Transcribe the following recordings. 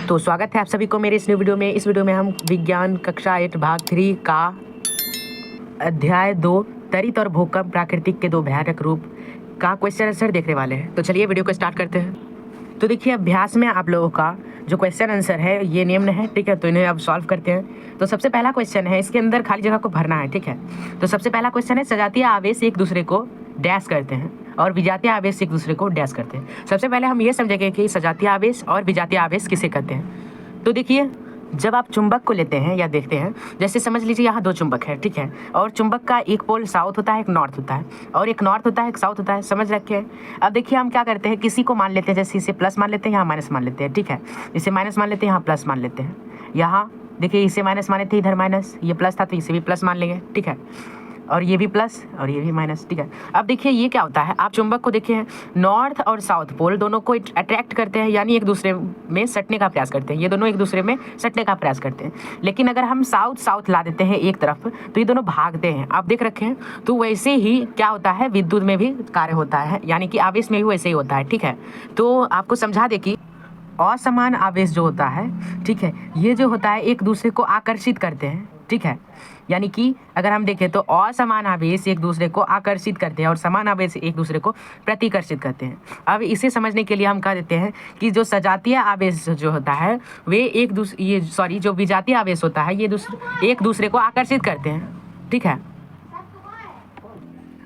तो स्वागत है आप सभी को मेरे इस न्यू वीडियो में। इस वीडियो में हम विज्ञान कक्षा 8 भाग 3 का अध्याय 2 त्वरित और भूकंप प्राकृतिक के दो भयानक रूप का क्वेश्चन आंसर देखने वाले हैं। तो चलिए वीडियो को स्टार्ट करते हैं। तो देखिए अभ्यास में आप लोगों का जो क्वेश्चन आंसर है ये निम्न है, ठीक है। तो इन्हें अब सॉल्व करते हैं। तो सबसे पहला क्वेश्चन है, इसके अंदर खाली जगह को भरना है, ठीक है। तो सबसे पहला क्वेश्चन है, सजातीय आवेश एक दूसरे को डैश करते हैं और विजातीय आवेश एक दूसरे को डैश करते हैं। सबसे पहले हम ये समझेंगे कि सजातीय आवेश और विजातीय आवेश किसे कहते हैं। तो देखिए जब आप चुंबक को लेते हैं या देखते हैं, जैसे समझ लीजिए यहाँ दो चुंबक है, ठीक है। और चुंबक का एक पोल साउथ होता है, एक नॉर्थ होता है, और एक नॉर्थ होता है, एक साउथ होता है, समझ रखे हैं। अब देखिए हम क्या करते हैं, किसी को मान लेते हैं, जैसे इसे प्लस मान लेते हैं, यहाँ माइनस मान लेते हैं, ठीक है। इसे माइनस मान लेते हैं, यहाँ प्लस मान लेते हैं। यहाँ देखिए इसे माइनस माने थे, इधर माइनस, ये प्लस था तो इसे भी प्लस मान लेंगे, ठीक है। और ये भी प्लस और ये भी माइनस, ठीक है। अब देखिए ये क्या होता है, आप चुंबक को देखिए नॉर्थ और साउथ पोल दोनों को अट्रैक्ट करते हैं, यानी एक दूसरे में सटने का प्रयास करते हैं। ये दोनों एक दूसरे में सटने का प्रयास करते हैं। लेकिन अगर हम साउथ साउथ ला देते हैं एक तरफ तो ये दोनों भागते हैं, आप देख रखे हैं। तो वैसे ही क्या होता है, विद्युत में भी कार्य होता है, यानी कि आवेश में भी वैसे ही होता है, ठीक है। तो आपको समझा दे कि असमान आवेश जो होता है, ठीक है, ये जो होता है एक दूसरे को आकर्षित करते हैं, ठीक है। यानी कि अगर हम देखें तो असमान आवेश एक दूसरे को आकर्षित करते हैं और समान आवेश एक दूसरे को प्रतिकर्षित करते हैं। अब इसे समझने के लिए हम कह देते हैं कि जो सजातीय आवेश जो होता है वे जो विजातीय आवेश होता है ये एक दूसरे को आकर्षित करते हैं, ठीक है।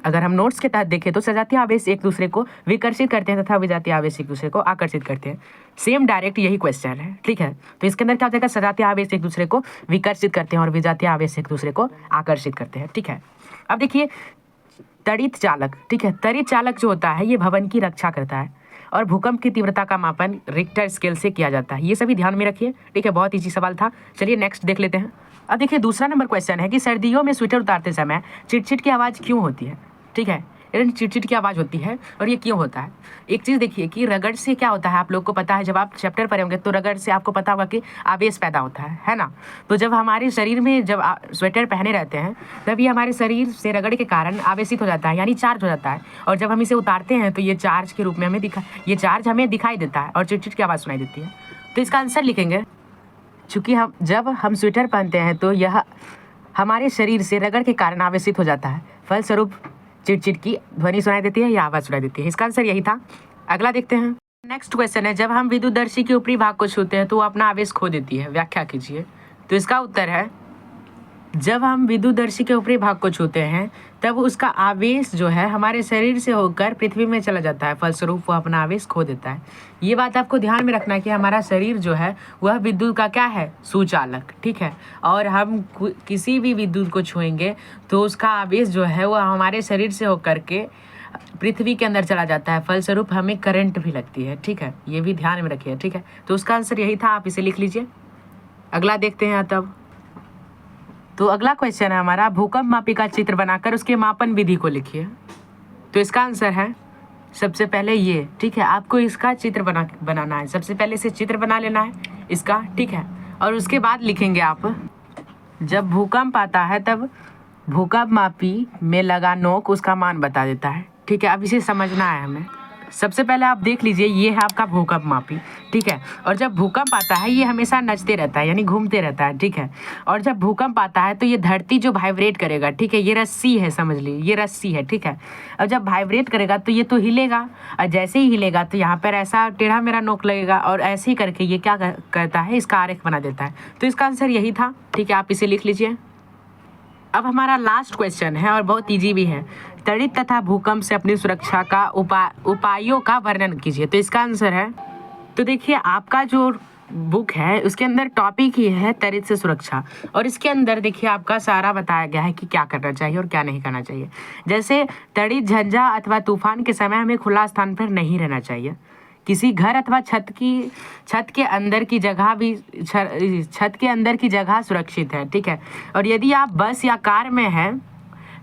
अगर हम नोट्स के तहत देखें तो सजातीय आवेश एक दूसरे को विकर्षित करते हैं तथा विजातीय आवेश एक दूसरे को आकर्षित करते हैं। सेम डायरेक्ट यही क्वेश्चन है, ठीक है। तो इसके अंदर क्या हो जाएगा, सजातीय आवेश एक दूसरे को विकर्षित करते हैं और विजातीय आवेश एक दूसरे को आकर्षित करते हैं, ठीक है। अब देखिए त्वरित चालक, ठीक है, त्वरित चालक जो होता है ये भवन की रक्षा करता है और भूकंप की तीव्रता का मापन रिक्टर स्केल से किया जाता है। ये सभी ध्यान में रखिए, ठीक है। बहुत इजी सवाल था। चलिए नेक्स्ट देख लेते हैं। अब देखिए दूसरा नंबर क्वेश्चन है कि सर्दियों में स्वेटर उतारते समय चिटचिट की आवाज़ क्यों होती है, ठीक है। चिटचिट की आवाज़ होती है और ये क्यों होता है। एक चीज़ देखिए कि रगड़ से क्या होता है, आप लोग को पता है, जब आप चैप्टर पढ़े होंगे तो रगड़ से आपको पता होगा कि आवेश पैदा होता है ना। तो जब हमारे शरीर में जब स्वेटर पहने रहते हैं तब ये हमारे शरीर से रगड़ के कारण आवेशित हो जाता है, यानी चार्ज हो जाता है। और जब हम इसे उतारते हैं तो ये चार्ज के रूप में ये चार्ज हमें दिखाई देता है और चिटचिट की आवाज़ सुनाई देती है। तो इसका आंसर लिखेंगे, चूँकि जब हम स्वेटर पहनते हैं तो यह हमारे शरीर से रगड़ के कारण आवेशित हो जाता है, फलस्वरूप चिटचिट की ध्वनि सुनाई देती है या आवाज़ सुनाई देती है। इसका आंसर यही था। अगला देखते हैं। नेक्स्ट क्वेश्चन है, जब हम विद्युतदर्शी के ऊपरी भाग को छूते हैं तो वो अपना आवेश खो देती है, व्याख्या कीजिए। तो इसका उत्तर है, जब हम विद्युतदर्शी के ऊपरी भाग को छूते हैं तब उसका आवेश जो है हमारे शरीर से होकर पृथ्वी में चला जाता है, फलस्वरूप वो अपना आवेश खो देता है। ये बात आपको ध्यान में रखना है कि हमारा शरीर जो है वह विद्युत का क्या है, सुचालक, ठीक है। और हम किसी भी विद्युत को छुएंगे तो उसका आवेश जो है वह हमारे शरीर से होकर के पृथ्वी के अंदर चला जाता है, फलस्वरूप हमें करंट भी लगती है, ठीक है। ये भी ध्यान में रखिए, ठीक है। तो उसका आंसर यही था, आप इसे लिख लीजिए। अगला देखते हैं तब। तो अगला क्वेश्चन है हमारा, भूकंप मापी का चित्र बनाकर उसके मापन विधि को लिखिए। तो इसका आंसर है सबसे पहले ये, ठीक है। आपको इसका चित्र बनाना है, सबसे पहले इसे चित्र बना लेना है इसका, ठीक है। और उसके बाद लिखेंगे आप, जब भूकंप आता है तब भूकंप मापी में लगा नोक उसका मान बता देता है, ठीक है। अब इसे समझना है हमें। सबसे पहले आप देख लीजिए, ये है आपका भूकंप मापी, ठीक है। और जब भूकंप आता है ये हमेशा नचते रहता है, यानी घूमते रहता है, ठीक है। और जब भूकंप आता है तो ये धरती जो वाइब्रेट करेगा, ठीक है, ये रस्सी है, समझ लीजिए ये रस्सी है, ठीक है। और जब वाइब्रेट करेगा तो ये तो हिलेगा, और जैसे ही हिलेगा तो यहाँ पर ऐसा टेढ़ा मेरा नोक लगेगा और ऐसे ही करके ये क्या करता है, इसका आरेख बना देता है। तो इसका आंसर यही था, ठीक है। आप इसे लिख लीजिए। अब हमारा लास्ट क्वेश्चन है और बहुत इजी भी है, त्वरित तथा भूकंप से अपनी सुरक्षा का उपायों का वर्णन कीजिए। तो इसका आंसर है, तो देखिए आपका जो बुक है उसके अंदर टॉपिक ही है त्वरित से सुरक्षा, और इसके अंदर देखिए आपका सारा बताया गया है कि क्या करना चाहिए और क्या नहीं करना चाहिए। जैसे त्वरित झंझा अथवा तूफान के समय हमें खुला स्थान पर नहीं रहना चाहिए। किसी घर अथवा छत के अंदर की जगह सुरक्षित है, ठीक है। और यदि आप बस या कार में हैं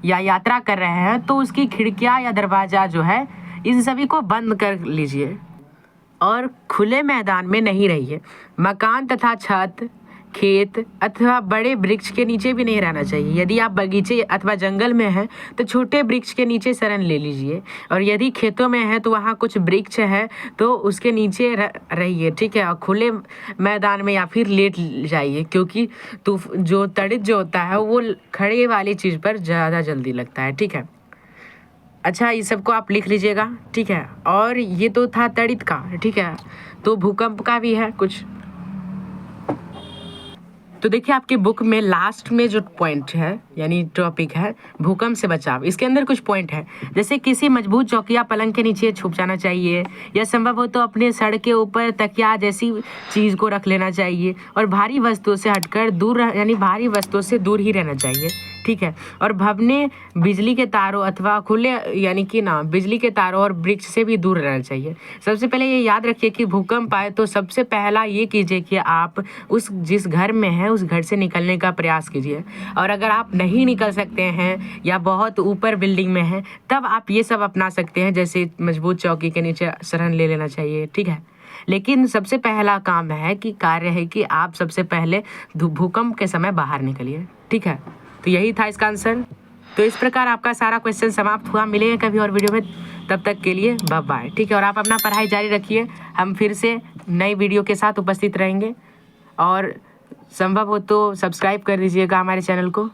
या यात्रा कर रहे हैं तो उसकी खिड़कियां या दरवाज़ा जो है इन सभी को बंद कर लीजिए और खुले मैदान में नहीं रहिए। मकान तथा छत खेत अथवा बड़े वृक्ष के नीचे भी नहीं रहना चाहिए। यदि आप बगीचे अथवा जंगल में हैं तो छोटे वृक्ष के नीचे शरण ले लीजिए, और यदि खेतों में है तो वहाँ कुछ वृक्ष है तो उसके नीचे रहिए, ठीक है। और खुले मैदान में या फिर लेट जाइए, क्योंकि जो तड़ित जो होता है वो खड़े वाली चीज़ पर ज़्यादा जल्दी लगता है, ठीक है। अच्छा, इस सबको आप लिख लीजिएगा, ठीक है। और ये तो था तड़ित का, ठीक है। तो भूकंप का भी है कुछ। तो देखिए आपकी बुक में लास्ट में जो पॉइंट है यानी टॉपिक है भूकंप से बचाव, इसके अंदर कुछ पॉइंट है, जैसे किसी मजबूत चौकी या पलंग के नीचे छुप जाना चाहिए, या संभव हो तो अपने सर के ऊपर तकिया जैसी चीज़ को रख लेना चाहिए, और भारी वस्तुओं से हटकर दूर यानी भारी वस्तुओं से दूर ही रहना चाहिए, ठीक है। और भवने बिजली के तारों अथवा खुले यानी कि ना बिजली के तारों और वृक्ष से भी दूर रहना चाहिए। सबसे पहले ये याद रखिए कि भूकंप आए तो सबसे पहला ये कीजिए कि आप जिस घर में हैं उस घर से निकलने का प्रयास कीजिए, और अगर आप नहीं निकल सकते हैं या बहुत ऊपर बिल्डिंग में हैं तब आप ये सब अपना सकते हैं, जैसे मजबूत चौकी के नीचे शरण ले लेना चाहिए, ठीक है। लेकिन सबसे पहला काम है कि कार्य है कि आप सबसे पहले भूकंप के समय बाहर निकलिए, ठीक है। तो यही था इसका आंसर। तो इस प्रकार आपका सारा क्वेश्चन समाप्त हुआ। मिलेंगे कभी और वीडियो में, तब तक के लिए बाय बाय, ठीक है। और आप अपना पढ़ाई जारी रखिए, हम फिर से नई वीडियो के साथ उपस्थित रहेंगे, और संभव हो तो सब्सक्राइब कर दीजिएगा हमारे चैनल को।